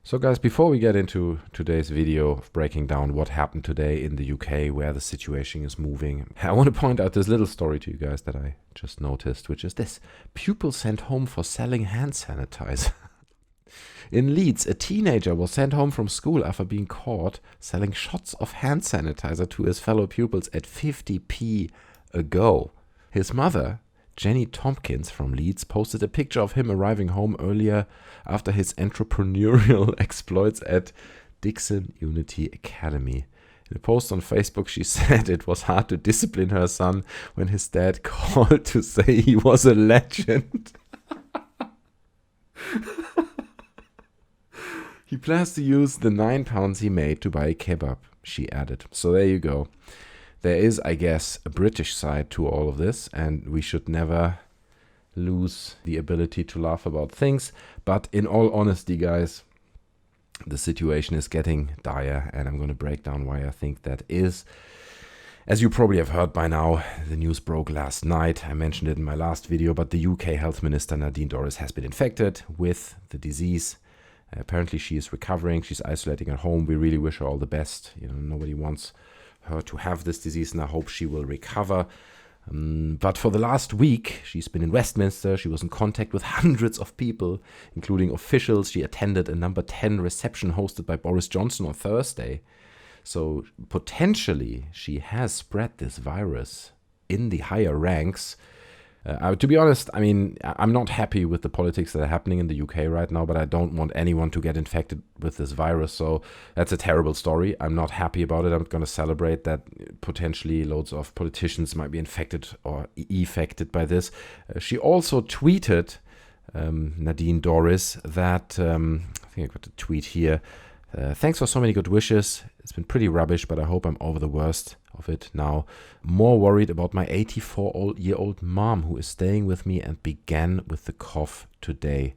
So guys, before we get into today's video of breaking down what happened today in the UK, where the situation is moving, I want to point out this little story to you guys that I just noticed, which is this. Pupil sent home for selling hand sanitizer. In Leeds, a teenager was sent home from school after being caught selling shots of hand sanitizer to his fellow pupils at 50p a go. His mother, Jenny Tompkins from Leeds, posted a picture of him arriving home earlier after his entrepreneurial exploits at Dixon Unity Academy. In a post on Facebook, she said it was hard to discipline her son when his dad called to say he was a legend. He plans to use the £9 he made to buy a kebab, she added. So there you go. There is, I guess, a British side to all of this, and we should never lose the ability to laugh about things. But in all honesty, guys, the situation is getting dire, and I'm going to break down why I think that is. As you probably have heard by now, the news broke last night. I mentioned it in my last video, but the UK Health Minister Nadine Dorries has been infected with the disease. Apparently she is recovering. She's isolating at home. We really wish her all the best. Nobody wants her to have this disease, and I hope she will recover. But for the last week, she's been in Westminster. She was in contact with hundreds of people, including officials. She attended a number 10 reception hosted by Boris Johnson on Thursday. So potentially she has spread this virus in the higher ranks. To be honest, I'm not happy with the politics that are happening in the UK right now, but I don't want anyone to get infected with this virus. So that's a terrible story. I'm not happy about it. I'm going to celebrate that potentially loads of politicians might be infected or affected by this. She also tweeted, Nadine Dorries, that, I think I got a tweet here. Thanks for so many good wishes. It's been pretty rubbish, but I hope I'm over the worst of it now. More worried about my 84-year-old mom who is staying with me and began with the cough today.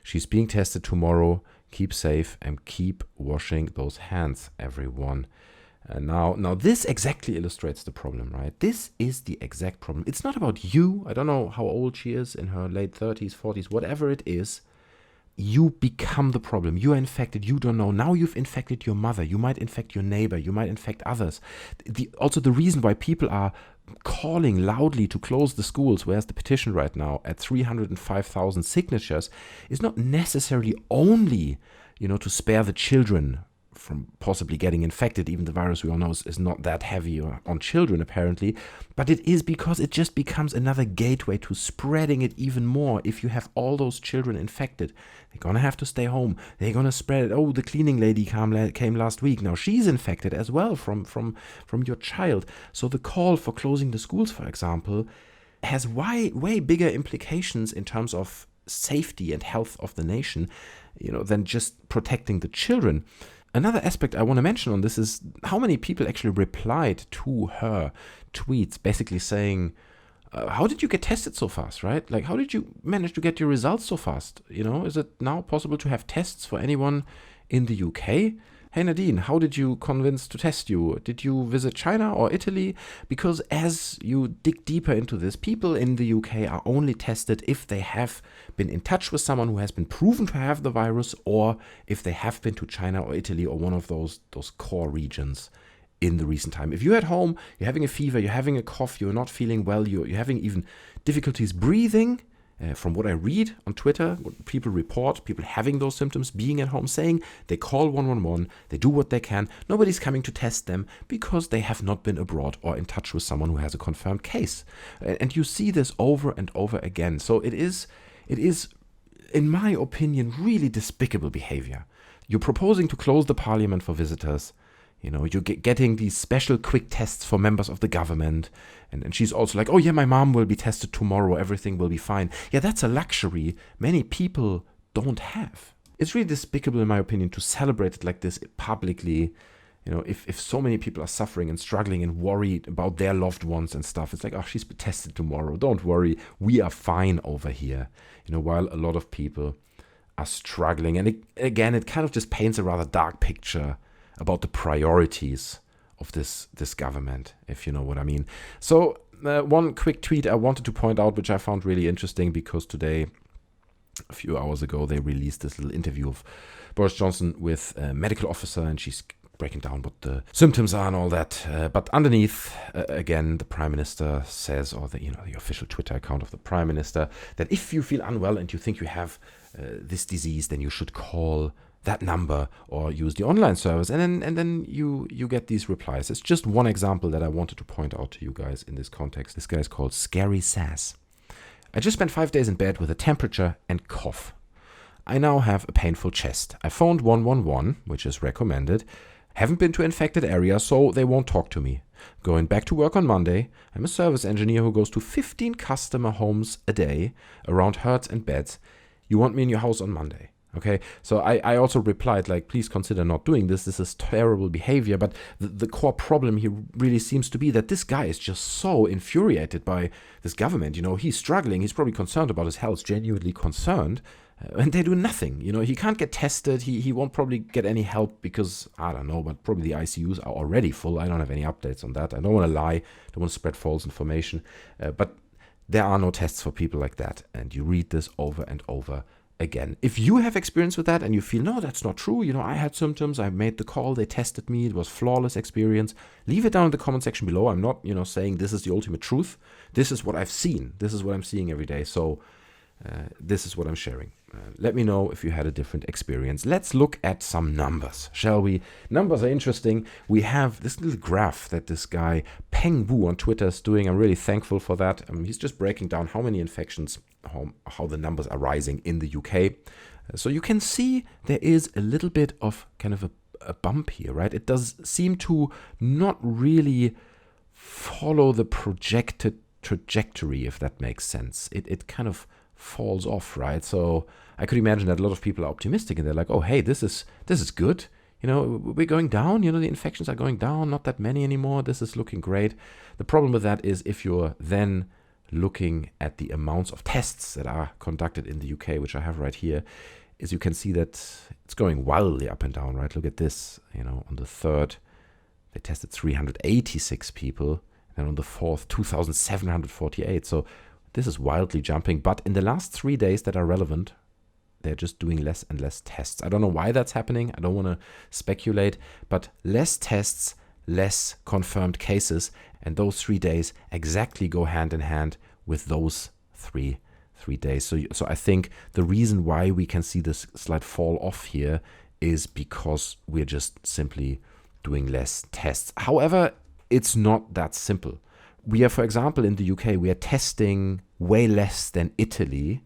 She's being tested tomorrow. Keep safe and keep washing those hands, everyone. Now this exactly illustrates the problem, right? This is the exact problem. It's not about you. I don't know how old she is, in her late 30s, 40s, whatever it is. You become the problem. You are infected. You don't know. Now you've infected your mother. You might infect your neighbor. You might infect others. Also, the reason why people are calling loudly to close the schools, whereas the petition right now at 305,000 signatures, is not necessarily only, to spare the children from possibly getting infected. Even the virus, we all know, is not that heavy on children apparently, but it is because it just becomes another gateway to spreading it even more. If you have all those children infected, they're gonna have to stay home. They're gonna spread it. Oh, the cleaning lady came last week. Now she's infected as well from your child. So the call for closing the schools, for example, has way bigger implications in terms of safety and health of the nation, than just protecting the children. Another aspect I want to mention on this is how many people actually replied to her tweets, basically saying, how did you get tested so fast, right? Like, how did you manage to get your results so fast? Is it now possible to have tests for anyone in the UK? Hey Nadine, how did you convince to test you? Did you visit China or Italy? Because as you dig deeper into this, people in the UK are only tested if they have been in touch with someone who has been proven to have the virus, or if they have been to China or Italy or one of those core regions in the recent time. If you're at home, you're having a fever, you're having a cough, you're not feeling well, you're having even difficulties breathing, from what I read on Twitter, what people report, people having those symptoms, being at home, saying they call 111, they do what they can. Nobody's coming to test them because they have not been abroad or in touch with someone who has a confirmed case. And you see this over and over again. So it is, in my opinion, really despicable behavior. You're proposing to close the parliament for visitors. You're getting these special quick tests for members of the government. And she's also like, oh yeah, my mom will be tested tomorrow. Everything will be fine. Yeah, that's a luxury many people don't have. It's really despicable, in my opinion, to celebrate it like this publicly. If so many people are suffering and struggling and worried about their loved ones and stuff, it's like, oh, she's tested tomorrow. Don't worry. We are fine over here. While a lot of people are struggling. And it kind of just paints a rather dark picture about the priorities of this government, if you know what I mean. So one quick tweet I wanted to point out, which I found really interesting, because today, a few hours ago, they released this little interview of Boris Johnson with a medical officer, and she's breaking down what the symptoms are and all that. But underneath, again, the Prime Minister says, or the official Twitter account of the Prime Minister, that if you feel unwell and you think you have this disease, then you should call that number or use the online service. And then you get these replies. It's just one example that I wanted to point out to you guys in this context. This guy is called Scary Sass. I just spent 5 days in bed with a temperature and cough. I now have a painful chest. I phoned 111, which is recommended. Haven't been to infected areas, so they won't talk to me. Going back to work on Monday. I'm a service engineer who goes to 15 customer homes a day around herds and beds. You want me in your house on Monday? Okay, so I also replied, like, please consider not doing this. This is terrible behavior. But the core problem here really seems to be that this guy is just so infuriated by this government. He's struggling. He's probably concerned about his health, genuinely concerned. And they do nothing. He can't get tested. He won't probably get any help because, I don't know, but probably the ICUs are already full. I don't have any updates on that. I don't want to lie. Don't want to spread false information. But there are no tests for people like that. And you read this over and over again. If you have experience with that and you feel, no, that's not true. I had symptoms. I made the call. They tested me. It was flawless experience. Leave it down in the comment section below. I'm not, saying this is the ultimate truth. This is what I've seen. This is what I'm seeing every day. So this is what I'm sharing. Let me know if you had a different experience. Let's look at some numbers, shall we? Numbers are interesting. We have this little graph that this guy Peng Wu on Twitter is doing. I'm really thankful for that. He's just breaking down how many infections, how the numbers are rising in the UK. So you can see there is a little bit of kind of a bump here, right? It does seem to not really follow the projected trajectory, if that makes sense. It kind of falls off, right? So I could imagine that a lot of people are optimistic and they're like, oh, hey, this is good. We're going down. The infections are going down. Not that many anymore. This is looking great. The problem with that is if you're then looking at the amounts of tests that are conducted in the UK, which I have right here, is you can see that it's going wildly up and down, right? Look at this. On the 3rd, they tested 386 people. And on the 4th, 2,748. So this is wildly jumping, but in the last 3 days that are relevant, they're just doing less and less tests. I don't know why that's happening. I don't want to speculate, but less tests, less confirmed cases, and those 3 days exactly go hand in hand with those three days. So I think the reason why we can see this slight fall off here is because we're just simply doing less tests. However, it's not that simple. We are, for example, in the UK, we are testing way less than Italy,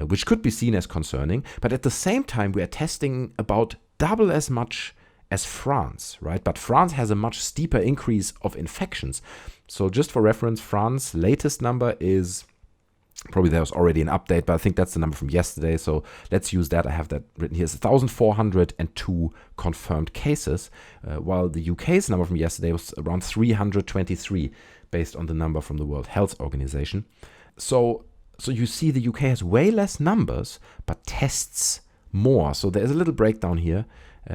which could be seen as concerning. But at the same time, we are testing about double as much as France, right? But France has a much steeper increase of infections. So just for reference, France's latest number is, probably there was already an update, but I think that's the number from yesterday. So let's use that. I have that written here. It's 1,402 confirmed cases, while the UK's number from yesterday was around 323. Based on the number from the World Health Organization. So you see the UK has way less numbers, but tests more. So there's a little breakdown here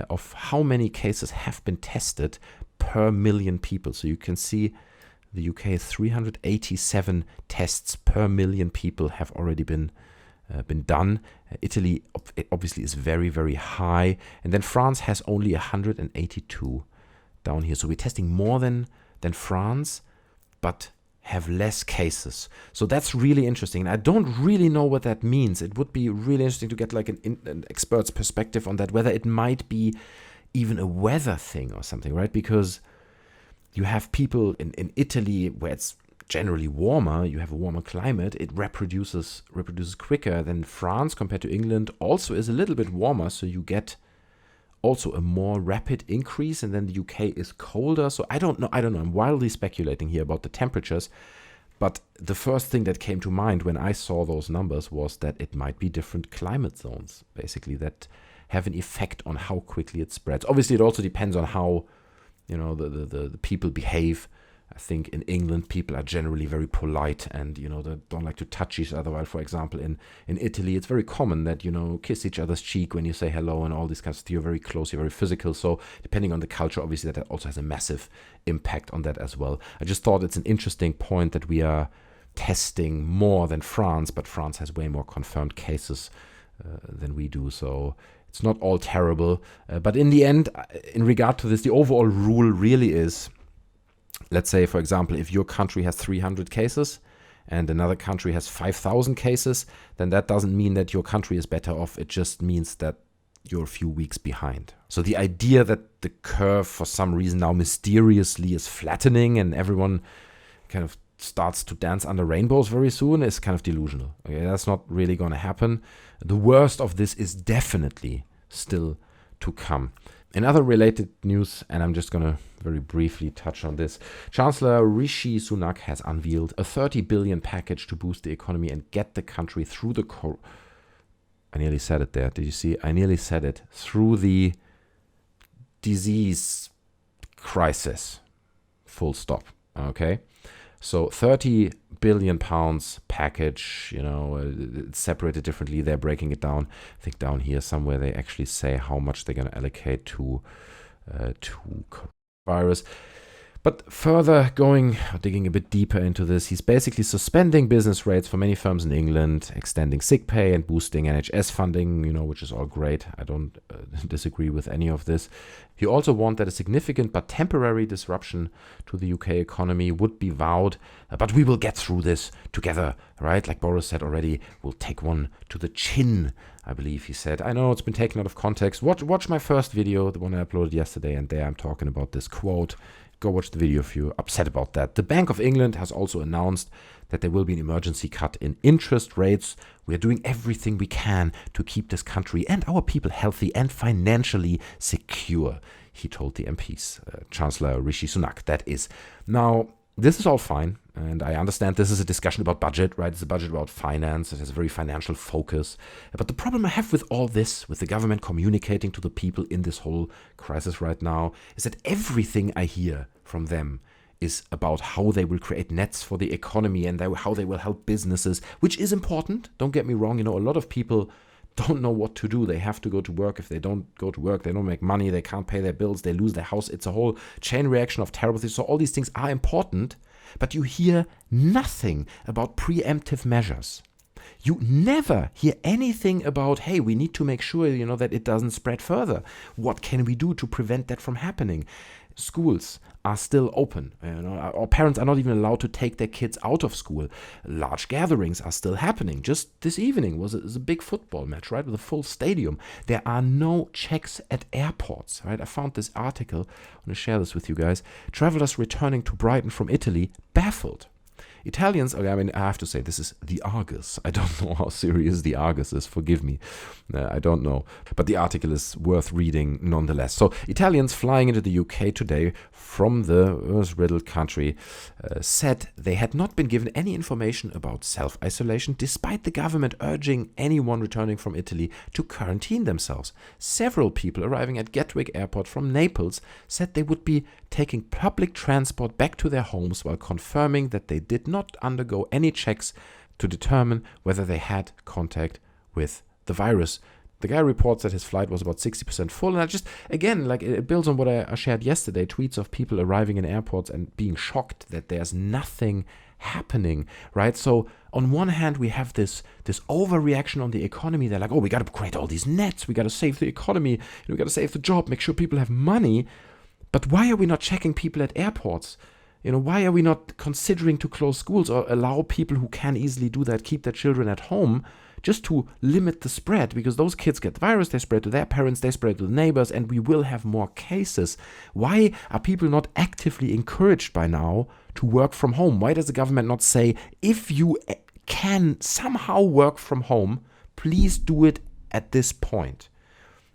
of how many cases have been tested per million people. So you can see the UK, 387 tests per million people have already been done. Italy obviously is very, very high. And then France has only 182 down here. So we're testing more than France, but have less cases. So that's really interesting. And I don't really know what that means. It would be really interesting to get like an expert's perspective on that, whether it might be even a weather thing or something, right? Because you have people in Italy where it's generally warmer, you have a warmer climate, it reproduces quicker than France compared to England also is a little bit warmer, so you get also a more rapid increase, and then the UK is colder. So I don't know. I'm wildly speculating here about the temperatures, but the first thing that came to mind when I saw those numbers was that it might be different climate zones, basically, that have an effect on how quickly it spreads. Obviously, it also depends on how, the people behave. I think in England, people are generally very polite and, they don't like to touch each other. While, for example, in Italy, it's very common that, kiss each other's cheek when you say hello and all these kinds of stuff. You're very close, you're very physical. So depending on the culture, obviously, that also has a massive impact on that as well. I just thought it's an interesting point that we are testing more than France, but France has way more confirmed cases than we do. So It's not all terrible. But in the end, in regard to this, the overall rule really is, let's say, for example, if your country has 300 cases and another country has 5,000 cases, then that doesn't mean that your country is better off. It just means that you're a few weeks behind. So the idea that the curve for some reason now mysteriously is flattening and everyone kind of starts to dance under rainbows very soon is kind of delusional. Okay, that's not really going to happen. The worst of this is definitely still to come. In other related news, and I'm just going to very briefly touch on this, Chancellor Rishi Sunak has unveiled a 30 billion package to boost the economy and get the country through the I nearly said it there. Did you see? I nearly said it. Through the disease crisis. Full stop. Okay. So 30 billion pounds package, it's separated differently. They're breaking it down. I think down here somewhere they actually say how much they're going to allocate to coronavirus. But further digging a bit deeper into this, he's basically suspending business rates for many firms in England, extending sick pay and boosting NHS funding, which is all great. I don't disagree with any of this. He also warned that a significant but temporary disruption to the UK economy would be vowed, but we will get through this together, right? Like Boris said already, we'll take one to the chin, I believe he said. I know it's been taken out of context. Watch my first video, the one I uploaded yesterday, and there I'm talking about this quote. Go watch the video if you're upset about that. The Bank of England has also announced that there will be an emergency cut in interest rates. We are doing everything we can to keep this country and our people healthy and financially secure, he told the MPs, Chancellor Rishi Sunak, that is. Now, this is all fine, and I understand this is a discussion about budget, right? It's a budget about finance. It has a very financial focus. But the problem I have with all this, with the government communicating to the people in this whole crisis right now, is that everything I hear from them is about how they will create nets for the economy and how they will help businesses, which is important. Don't get me wrong. A lot of people don't know what to do. They have to go to work. If they don't go to work, they don't make money. They can't pay their bills. They lose their house. It's a whole chain reaction of terrible things. So all these things are important, but you hear nothing about preemptive measures. You never hear anything about, hey, we need to make sure, that it doesn't spread further. What can we do to prevent that from happening? Schools are still open. Our parents are not even allowed to take their kids out of school. Large gatherings are still happening. Just this evening was a big football match, right, with a full stadium. There are no checks at airports, right? I found this article. I want to share this with you guys. Travelers returning to Brighton from Italy baffled. Italians, I have to say, this is the Argus. I don't know how serious the Argus is. Forgive me. I don't know. But the article is worth reading nonetheless. So Italians flying into the UK today from the riddled country said they had not been given any information about self-isolation, despite the government urging anyone returning from Italy to quarantine themselves. Several people arriving at Gatwick Airport from Naples said they would be taking public transport back to their homes while confirming that they did not undergo any checks to determine whether they had contact with the virus. The guy reports that his flight was about 60% full, and it builds on what I shared yesterday, tweets of people arriving in airports and being shocked that there's nothing happening, right? So on one hand, we have this overreaction on the economy. They're like, oh, we got to create all these nets. We got to save the economy. We got to save the job, make sure people have money. But why are we not checking people at airports? Why are we not considering to close schools or allow people who can easily do that, keep their children at home, just to limit the spread? Because those kids get the virus, they spread to their parents, they spread to the neighbors, and we will have more cases. Why are people not actively encouraged by now to work from home? Why does the government not say, if you can somehow work from home, please do it at this point?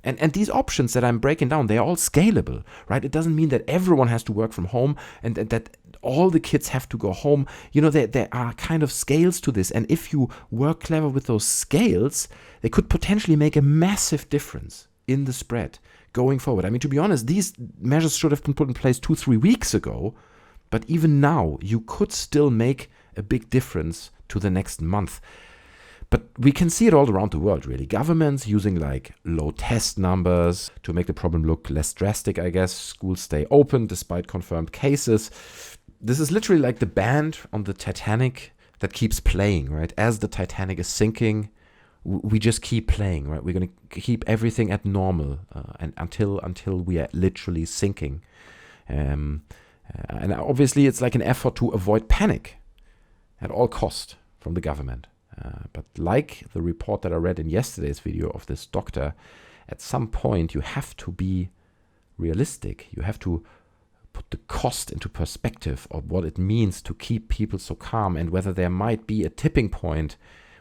And these options that I'm breaking down, they're all scalable, right? It doesn't mean that everyone has to work from home and that all the kids have to go home. There are kind of scales to this. And if you work clever with those scales, they could potentially make a massive difference in the spread going forward. I mean, to be honest, these measures should have been put in place 2-3 weeks ago. But even now, you could still make a big difference to the next month. But we can see it all around the world, really. Governments using low test numbers to make the problem look less drastic, I guess. Schools stay open despite confirmed cases. This is literally like the band on the Titanic that keeps playing, right? As the Titanic is sinking, we just keep playing, right? We're going to keep everything at normal and until we are literally sinking. And obviously, it's like an effort to avoid panic at all cost from the government. But like the report that I read in yesterday's video of this doctor, at some point you have to be realistic. You have to put the cost into perspective of what it means to keep people so calm, and whether there might be a tipping point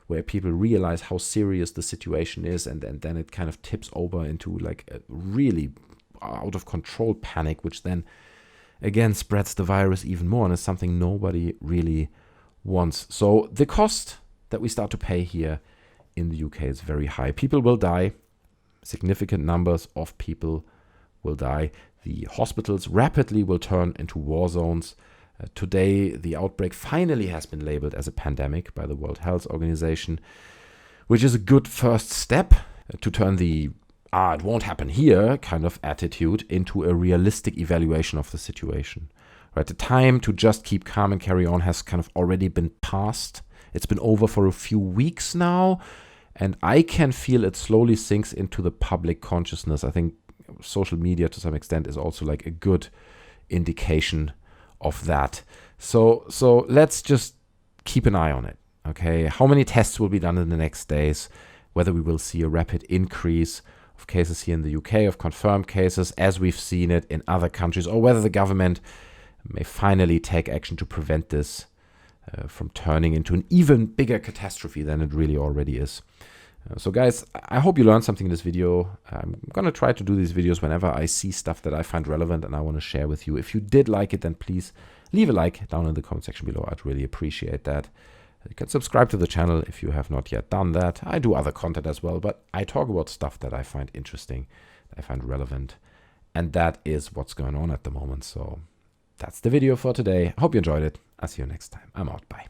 where people realize how serious the situation is, and then it kind of tips over into like a really out of control panic, which then again spreads the virus even more, and is something nobody really wants. So the cost that we start to pay here in the UK is very high. People will die. Significant numbers of people will die. The hospitals rapidly will turn into war zones. Today, the outbreak finally has been labeled as a pandemic by the World Health Organization, which is a good first step to turn the it won't happen here kind of attitude into a realistic evaluation of the situation. Right? The time to just keep calm and carry on has kind of already been passed. It's been over for a few weeks now, and I can feel it slowly sinks into the public consciousness. I think social media to some extent is also like a good indication of that. So let's just keep an eye on it. Okay, how many tests will be done in the next days? Whether we will see a rapid increase of cases here in the UK, of confirmed cases, as we've seen it in other countries, or whether the government may finally take action to prevent this from turning into an even bigger catastrophe than it really already is. So guys, I hope you learned something in this video. I'm going to try to do these videos whenever I see stuff that I find relevant and I want to share with you. If you did like it, then please leave a like down in the comment section below. I'd really appreciate that. You can subscribe to the channel if you have not yet done that. I do other content as well, but I talk about stuff that I find interesting, that I find relevant. And that is what's going on at the moment. So that's the video for today. I hope you enjoyed it. I'll see you next time. I'm out. Bye.